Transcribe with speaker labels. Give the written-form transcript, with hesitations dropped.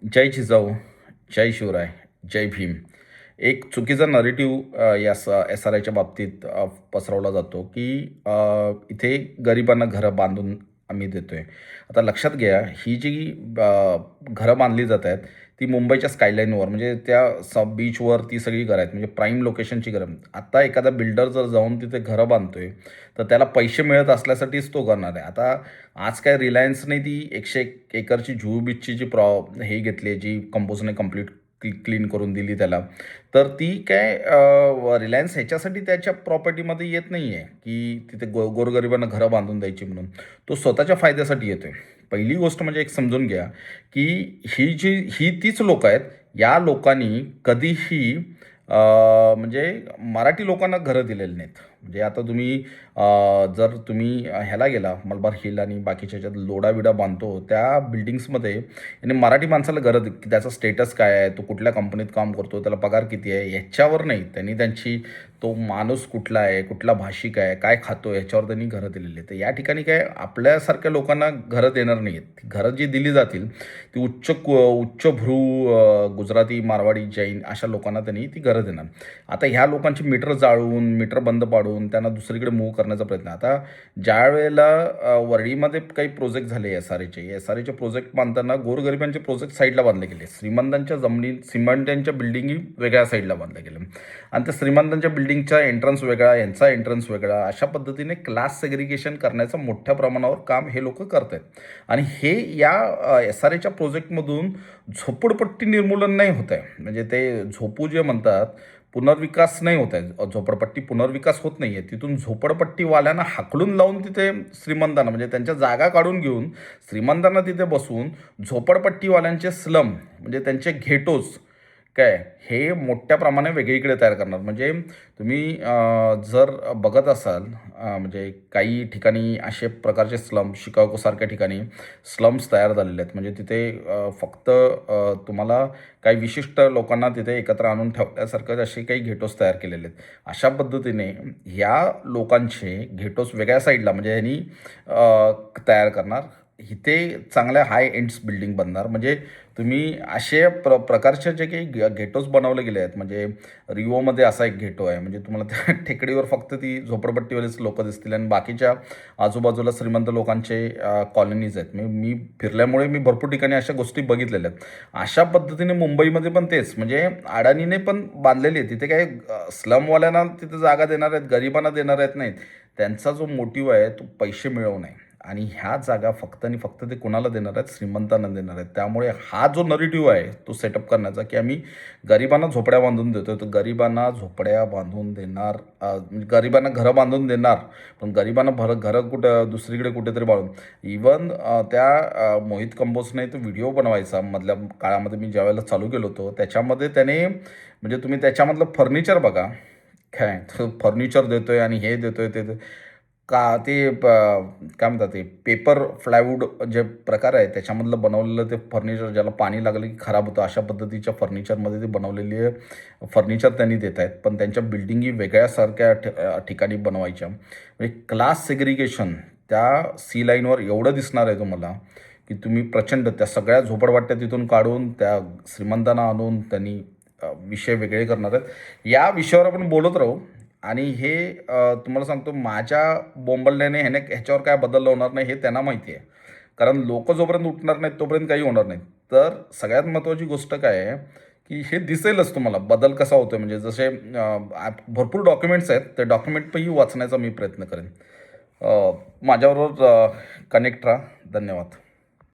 Speaker 1: जय जिजाऊ, जय शिवराय, जय भीम. एक चुकीचा नरेटिव्ह या एस आर आयच्या बाबतीत पसरवला जातो की इथे गरिबांना घरं बांधून आम्ही देतो आहे. आता लक्षात घ्या, ही जी घरं बांधली जात आहेत, ती मुंबईच्या स्कायलाईनवर म्हणजे त्या बीचवर ती सगळी घरं आहेत, म्हणजे प्राईम लोकेशनची घरं. आता एखादा बिल्डर जर जाऊन तिथे घरं बांधतोय, तर त्याला पैसे मिळत असल्यासाठीच तो करणार आहे. आता आज काय रिलायन्सने ती 101 एकरची जुहू बीचची जी हे घेतली आहे, जी कंपोजने कंप्लीट क्लीन करून दिली त्याला, तर ती काय रिलायन्स ह्याच्यासाठी त्याच्या प्रॉपर्टीमध्ये येत नाही आहे की तिथे गोरगरिबांना घरं बांधून द्यायची म्हणून. तो स्वतःच्या फायद्यासाठी येतो आहे. पहिली गोष्ट म्हणजे एक समजून घ्या की ही तीच लोकं आहेत. या लोकांनी कधीही म्हणजे मराठी लोकांना घरं दिलेली नाहीत. म्हणजे आता तुम्ही जर तुम्ही ह्याला गेला मलबार हिल आणि बाकीच्या ज्यात लोडाबिडा बांधतो त्या बिल्डिंग्समध्ये आणि मराठी माणसाला घरं की त्याचा स्टेटस काय आहे, तो कुठल्या कंपनीत काम करतो, त्याला पगार किती आहे, ह्याच्यावर नाही. त्यांनी त्यांची तो माणूस कुठला आहे, कुठला भाषिक आहे, काय खातो, ह्याच्यावर त्यांनी घरं दिलेली आहेत. तर या ठिकाणी काय आपल्यासारख्या लोकांना घरं देणार नाही आहेत. ती घरं जी दिली जातील ती उच्चभ्रू गुजराती, मारवाडी, जैन अशा लोकांना त्यांनी ती घरं देणार. आता ह्या लोकांची मीटर जाळून, मीटर बंद पाडून त्यांना दुसरीकडे मूव्ह करण्याचा प्रयत्न. आता ज्या वेळेला वर्डीमध्ये काही प्रोजेक्ट झाले एस आर एचे प्रोजेक्ट बांधताना गोरगरिबांचे प्रोजेक्ट साईडला बांधले गेले. श्रीमंतांच्या जमिनी, श्रीमंतांच्या बिल्डिंगी वेगळ्या साईडला बांधल्या गेल्या आणि त्या श्रीमंतांच्या बिल्डिंगचा एंट्रन्स वेगळा, यांचा एंट्रन्स वेगळा. अशा पद्धतीने क्लास सेग्रिगेशन करण्याचं मोठ्या प्रमाणावर काम हे लोक करत आहेत. आणि हे या एस आर एच्या प्रोजेक्टमधून झोपडपट्टी निर्मूलन नाही होत आहे. म्हणजे ते झोपू जे म्हणतात, पुनर्विकास नाही होत आहे. झोपडपट्टी पुनर्विकास होत नाही आहे. तिथून झोपडपट्टीवाल्यांना हाकलून लावून तिथे श्रीमंतांना म्हणजे त्यांच्या जागा काढून घेऊन श्रीमंतांना तिथे बसून झोपडपट्टीवाल्यांचे स्लम म्हणजे त्यांचे घेटोज काय हे मोठ्या प्रमाणे वेगळीकडे तयार करणार. म्हणजे तुम्ही जर बघत असाल म्हणजे काही ठिकाणी असे प्रकारचे स्लम, शिकागोसारख्या ठिकाणी स्लम्स तयार झालेले आहेत. म्हणजे तिथे फक्त तुम्हाला काही विशिष्ट लोकांना तिथे एकत्र आणून ठेवल्यासारखं असे काही घेटोस तयार केलेले आहेत. अशा पद्धतीने ह्या लोकांचे घेटोस वेगळ्या साईडला म्हणजे यांनी तयार करणार. इथे चांगल्या हाय एंड्स बिल्डिंग बनणार. म्हणजे तुम्ही असे प्रकारचे जे काही घेटोज बनवले गेले आहेत. म्हणजे रिओमध्ये असा एक घेटो आहे. म्हणजे तुम्हाला त्या टेकडीवर फक्त ती झोपडपट्टीवालेच लोकं दिसतील आणि बाकीच्या आजूबाजूला श्रीमंत लोकांचे कॉलनीज आहेत. मी फिरल्यामुळे मी भरपूर ठिकाणी अशा गोष्टी बघितलेल्या आहेत. अशा पद्धतीने मुंबईमध्ये पण तेच म्हणजे अडाणीने पण बांधलेली आहे. तिथे काही स्लमवाल्यांना तिथे जागा देणार आहेत, गरिबांना देणार आहेत नाहीत. त्यांचा जो मोटिव्ह आहे तो पैसे मिळवणे आणि ह्या जागा फक्त आणि फक्त ते कोणाला देणार आहेत, श्रीमंतांना देणार आहेत. त्यामुळे हा जो नरेटिव्ह आहे तो सेटअप करण्याचा की आम्ही गरिबांना झोपड्या बांधून देतो, तर गरिबांना झोपड्या बांधून देणार, गरिबांना घरं बांधून देणार, पण गरिबांना घरं कुठं दुसरीकडे कुठेतरी बांधून. इवन त्या मोहित कंबोजने तो व्हिडिओ बनवायचा मधल्या काळामध्ये मी ज्यावेळेला चालू केलो होतो त्याच्यामध्ये त्याने म्हणजे तुम्ही त्याच्यामधलं फर्निचर बघा काय फर्निचर देतोय आणि हे देतोय ते का ते काय म्हणतात ते पेपर फ्लायवूड जे प्रकार आहे त्याच्यामधलं बनवलेलं ते फर्निचर ज्याला पाणी लागलं की खराब होतं अशा पद्धतीच्या फर्निचरमध्ये ते बनवलेली आहे फर्निचर त्यांनी देत आहेत. पण त्यांच्या बिल्डिंगी वेगळ्यासारख्या ठिकाणी बनवायच्या. म्हणजे क्लास सेग्रिगेशन त्या सी लाईनवर एवढं दिसणार आहे तुम्हाला की तुम्ही प्रचंड त्या सगळ्या झोपडपट्ट्या तिथून काढून त्या श्रीमंतांना आणून त्यांनी विषय वेगळे करणार आहेत. या विषयावर आपण बोलत राहू. आणि हे तुम्हाला सांगतो माझ्या बोंबलण्याने ह्याच्यावर काय बदल होणार नाही हे त्यांना माहिती आहे. कारण लोक जोपर्यंत उठणार नाहीत तोपर्यंत काही होणार नाही. तर सगळ्यात महत्त्वाची गोष्ट काय आहे की हे दिसेलच तुम्हाला बदल कसा होतो. म्हणजे जसे भरपूर डॉक्युमेंट्स आहेत ते डॉक्युमेंटही वाचण्याचा मी प्रयत्न करेन. माझ्याबरोबर कनेक्ट राहा. धन्यवाद.